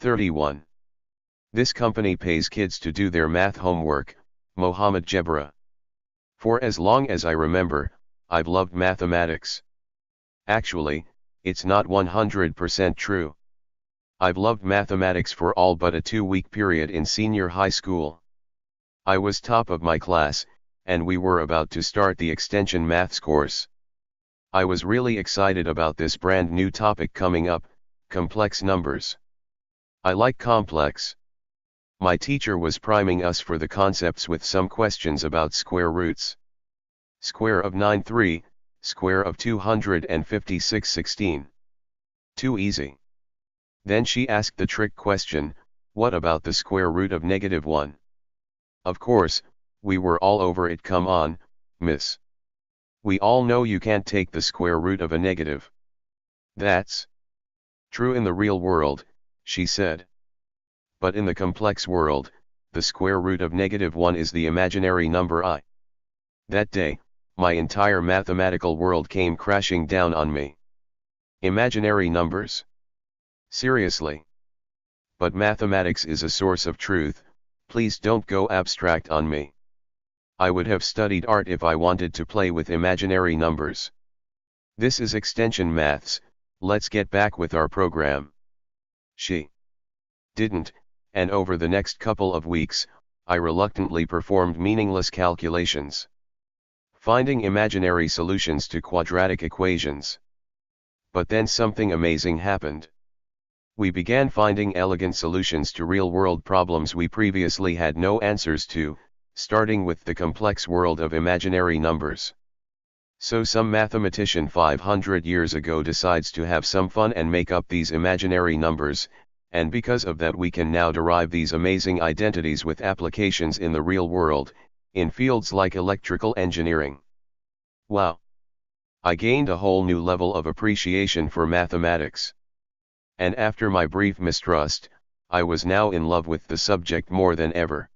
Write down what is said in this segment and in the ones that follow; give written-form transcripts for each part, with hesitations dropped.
31. This company pays kids to do their math homework, Mohammed Jebra. For as long as I remember, I've loved mathematics. Actually, it's not 100% true. I've loved mathematics for all but a 2-week period in senior high school. I was top of my class, and we were about to start the extension maths course. I was really excited about this brand new topic coming up, complex numbers. I like complex. My teacher was priming us for the concepts with some questions about square roots. Square of 9 3, square of 256 16. Too easy. Then she asked the trick question, what about the square root of -1? Of course, we were all over it. Come on, miss. We all know you can't take the square root of a negative. That's true in the real world, she said. But in the complex world, the square root of -1 is the imaginary number I. That day, my entire mathematical world came crashing down on me. Imaginary numbers? Seriously? But mathematics is a source of truth, please don't go abstract on me. I would have studied art if I wanted to play with imaginary numbers. This is extension maths, let's get back with our program. She didn't, and over the next couple of weeks, I reluctantly performed meaningless calculations, finding imaginary solutions to quadratic equations. But then something amazing happened. We began finding elegant solutions to real-world problems we previously had no answers to, starting with the complex world of imaginary numbers. So some mathematician 500 years ago decides to have some fun and make up these imaginary numbers, and because of that we can now derive these amazing identities with applications in the real world, in fields like electrical engineering. Wow! I gained a whole new level of appreciation for mathematics. And after my brief mistrust, I was now in love with the subject more than ever.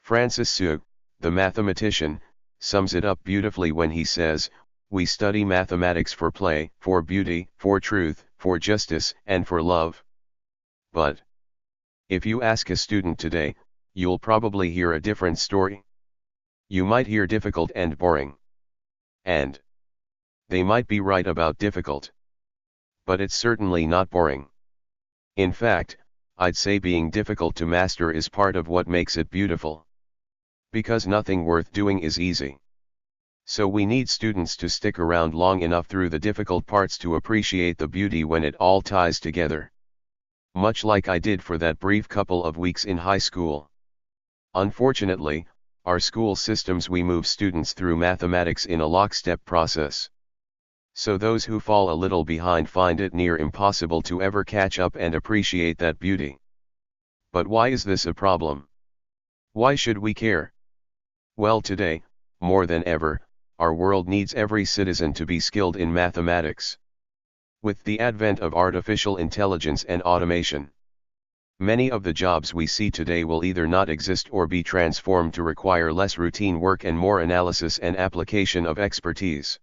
Francis Suge, the mathematician, sums it up beautifully when he says, "We study mathematics for play, for beauty, for truth, for justice, and for love." But if you ask a student today, you'll probably hear a different story. You might hear difficult and boring. And they might be right about difficult. But it's certainly not boring. In fact, I'd say being difficult to master is part of what makes it beautiful. Because nothing worth doing is easy. So we need students to stick around long enough through the difficult parts to appreciate the beauty when it all ties together. Much like I did for that brief couple of weeks in high school. Unfortunately, our school systems we move students through mathematics in a lockstep process. So those who fall a little behind find it near impossible to ever catch up and appreciate that beauty. But why is this a problem? Why should we care? Well, today, more than ever, our world needs every citizen to be skilled in mathematics. With the advent of artificial intelligence and automation, many of the jobs we see today will either not exist or be transformed to require less routine work and more analysis and application of expertise.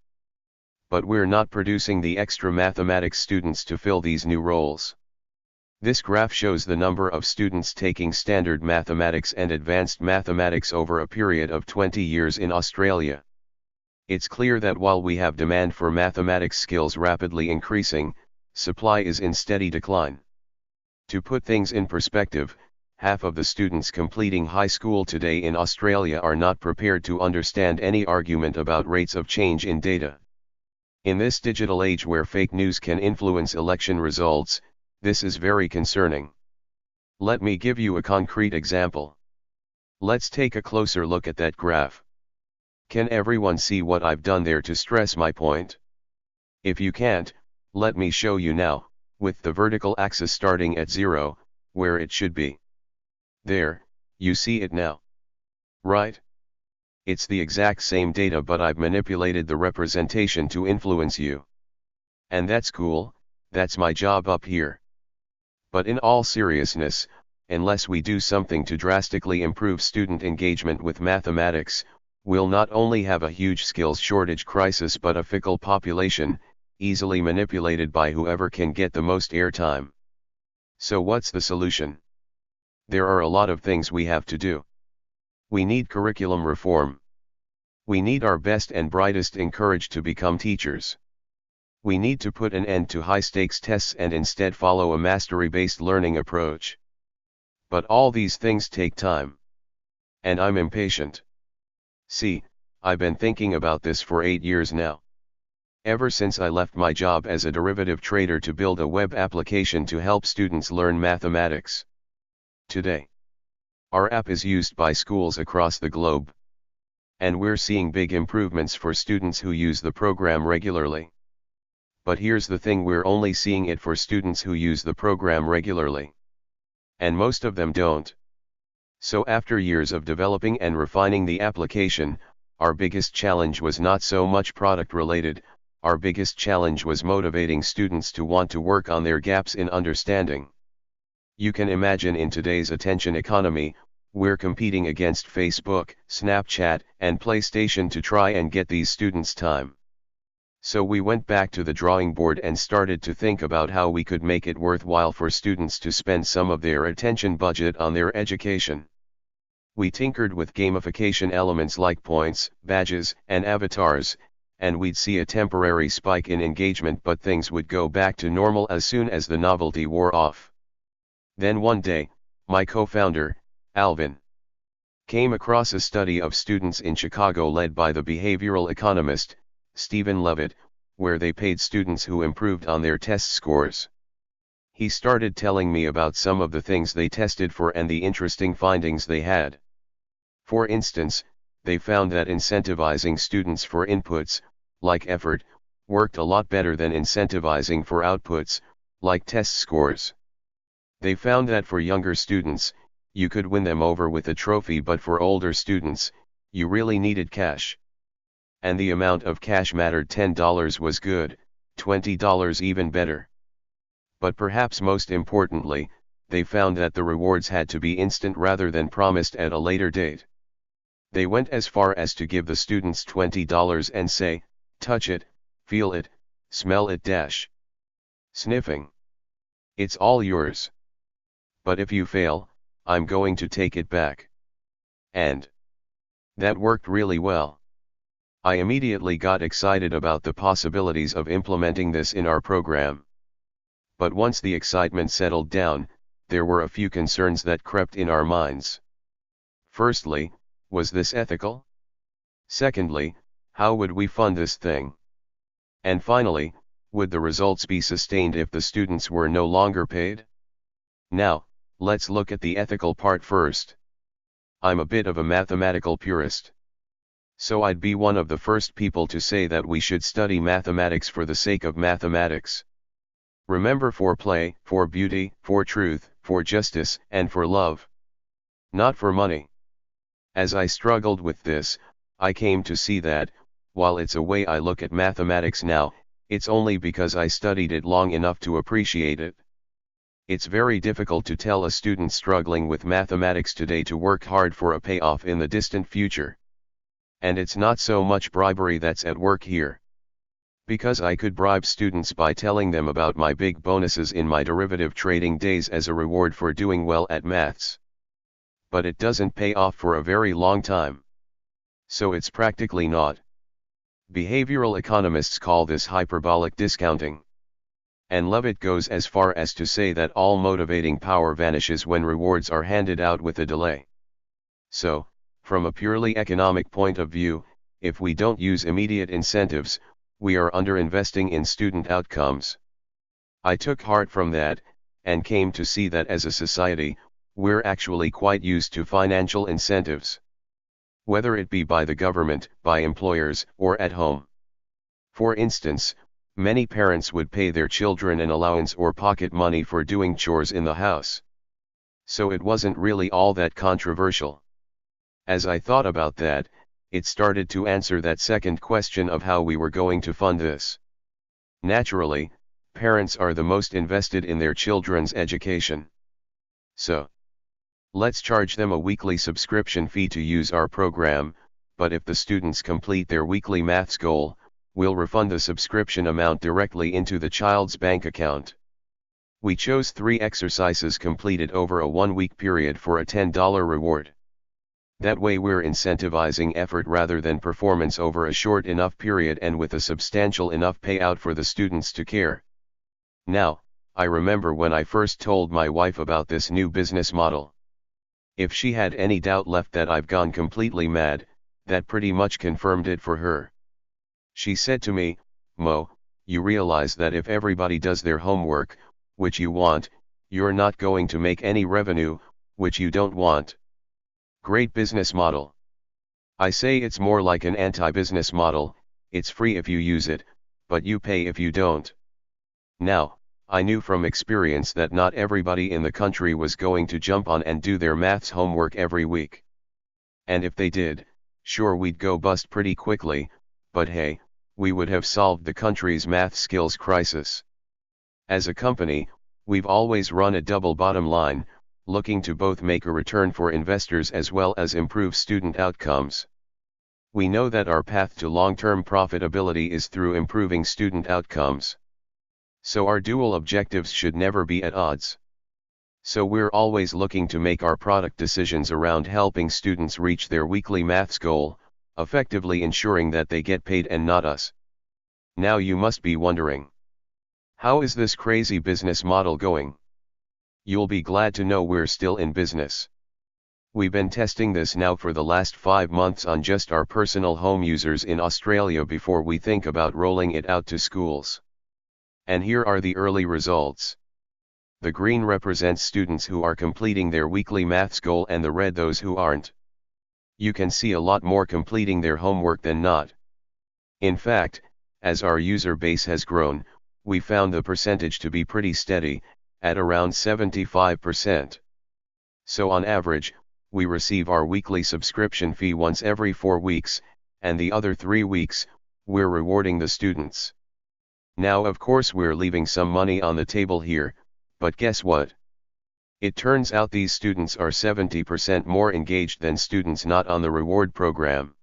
But we're not producing the extra mathematics students to fill these new roles. This graph shows the number of students taking standard mathematics and advanced mathematics over a period of 20 years in Australia. It's clear that while we have demand for mathematics skills rapidly increasing, supply is in steady decline. To put things in perspective, half of the students completing high school today in Australia are not prepared to understand any argument about rates of change in data. In this digital age where fake news can influence election results, this is very concerning. Let me give you a concrete example. Let's take a closer look at that graph. Can everyone see what I've done there to stress my point? If you can't, let me show you now, with the vertical axis starting at 0, where it should be. There, you see it now. Right? It's the exact same data, but I've manipulated the representation to influence you. And that's cool, that's my job up here. But in all seriousness, unless we do something to drastically improve student engagement with mathematics, we'll not only have a huge skills shortage crisis but a fickle population, easily manipulated by whoever can get the most airtime. So what's the solution? There are a lot of things we have to do. We need curriculum reform. We need our best and brightest encouraged to become teachers. We need to put an end to high-stakes tests and instead follow a mastery-based learning approach. But all these things take time. And I'm impatient. See, I've been thinking about this for 8 years now. Ever since I left my job as a derivative trader to build a web application to help students learn mathematics. Today, our app is used by schools across the globe. And we're seeing big improvements for students who use the program regularly. But here's the thing, we're only seeing it for students who use the program regularly. And most of them don't. So after years of developing and refining the application, our biggest challenge was not so much product related, our biggest challenge was motivating students to want to work on their gaps in understanding. You can imagine in today's attention economy, we're competing against Facebook, Snapchat, and PlayStation to try and get these students time. So we went back to the drawing board and started to think about how we could make it worthwhile for students to spend some of their attention budget on their education. We tinkered with gamification elements like points, badges, and avatars, and we'd see a temporary spike in engagement, but things would go back to normal as soon as the novelty wore off. Then one day, my co-founder, Alvin, came across a study of students in Chicago led by the behavioral economist, Stephen Levitt, where they paid students who improved on their test scores. He started telling me about some of the things they tested for and the interesting findings they had. For instance, they found that incentivizing students for inputs, like effort, worked a lot better than incentivizing for outputs, like test scores. They found that for younger students, you could win them over with a trophy, but for older students, you really needed cash. And the amount of cash mattered. $10 was good, $20 even better. But perhaps most importantly, they found that the rewards had to be instant rather than promised at a later date. They went as far as to give the students $20 and say, touch it, feel it, smell it dash. Sniffing. It's all yours. But if you fail, I'm going to take it back. And that worked really well. I immediately got excited about the possibilities of implementing this in our program. But once the excitement settled down, there were a few concerns that crept in our minds. Firstly, was this ethical? Secondly, how would we fund this thing? And finally, would the results be sustained if the students were no longer paid? Now, let's look at the ethical part first. I'm a bit of a mathematical purist. So I'd be one of the first people to say that we should study mathematics for the sake of mathematics. Remember, for play, for beauty, for truth, for justice, and for love. Not for money. As I struggled with this, I came to see that, while it's a way I look at mathematics now, it's only because I studied it long enough to appreciate it. It's very difficult to tell a student struggling with mathematics today to work hard for a payoff in the distant future. And it's not so much bribery that's at work here. Because I could bribe students by telling them about my big bonuses in my derivative trading days as a reward for doing well at maths. But it doesn't pay off for a very long time. So it's practically not. Behavioral economists call this hyperbolic discounting. And Levitt goes as far as to say that all motivating power vanishes when rewards are handed out with a delay. So, from a purely economic point of view, if we don't use immediate incentives, we are underinvesting in student outcomes. I took heart from that, and came to see that as a society, we're actually quite used to financial incentives. Whether it be by the government, by employers, or at home. For instance, many parents would pay their children an allowance or pocket money for doing chores in the house. So it wasn't really all that controversial. As I thought about that, it started to answer that second question of how we were going to fund this. Naturally, parents are the most invested in their children's education. So, let's charge them a weekly subscription fee to use our program, but if the students complete their weekly maths goal, we'll refund the subscription amount directly into the child's bank account. We chose 3 exercises completed over a 1-week period for a $10 reward. That way we're incentivizing effort rather than performance over a short enough period and with a substantial enough payout for the students to care. Now, I remember when I first told my wife about this new business model. If she had any doubt left that I've gone completely mad, that pretty much confirmed it for her. She said to me, "Mo, you realize that if everybody does their homework, which you want, you're not going to make any revenue, which you don't want." Great business model. I say it's more like an anti-business model. It's free if you use it, but you pay if you don't. Now, I knew from experience that not everybody in the country was going to jump on and do their maths homework every week. And if they did, sure we'd go bust pretty quickly, but hey, we would have solved the country's math skills crisis. As a company, we've always run a double bottom line, looking to both make a return for investors as well as improve student outcomes. We know that our path to long-term profitability is through improving student outcomes. So our dual objectives should never be at odds. So we're always looking to make our product decisions around helping students reach their weekly maths goal, effectively ensuring that they get paid and not us. Now you must be wondering, how is this crazy business model going? You'll be glad to know we're still in business. We've been testing this now for the last 5 months on just our personal home users in Australia before we think about rolling it out to schools. And here are the early results. The green represents students who are completing their weekly maths goal and the red those who aren't. You can see a lot more completing their homework than not. In fact, as our user base has grown, we found the percentage to be pretty steady, at around 75%. So on average, we receive our weekly subscription fee once every 4 weeks, and the other 3 weeks, we're rewarding the students. Now of course we're leaving some money on the table here, but guess what? It turns out these students are 70% more engaged than students not on the reward program.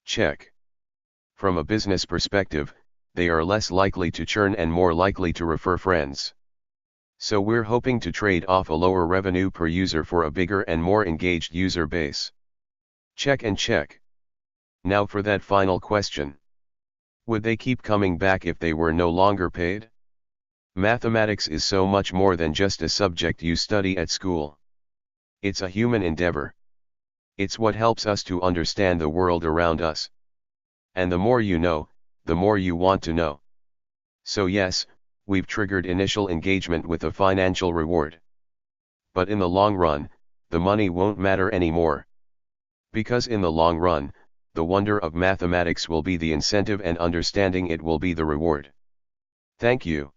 Check. From a business perspective, they are less likely to churn and more likely to refer friends. So we're hoping to trade off a lower revenue per user for a bigger and more engaged user base. Check and check. Now for that final question. Would they keep coming back if they were no longer paid? Mathematics is so much more than just a subject you study at school. It's a human endeavor. It's what helps us to understand the world around us. And the more you know, the more you want to know. So yes, we've triggered initial engagement with a financial reward. But in the long run, the money won't matter anymore. Because in the long run, the wonder of mathematics will be the incentive and understanding it will be the reward. Thank you.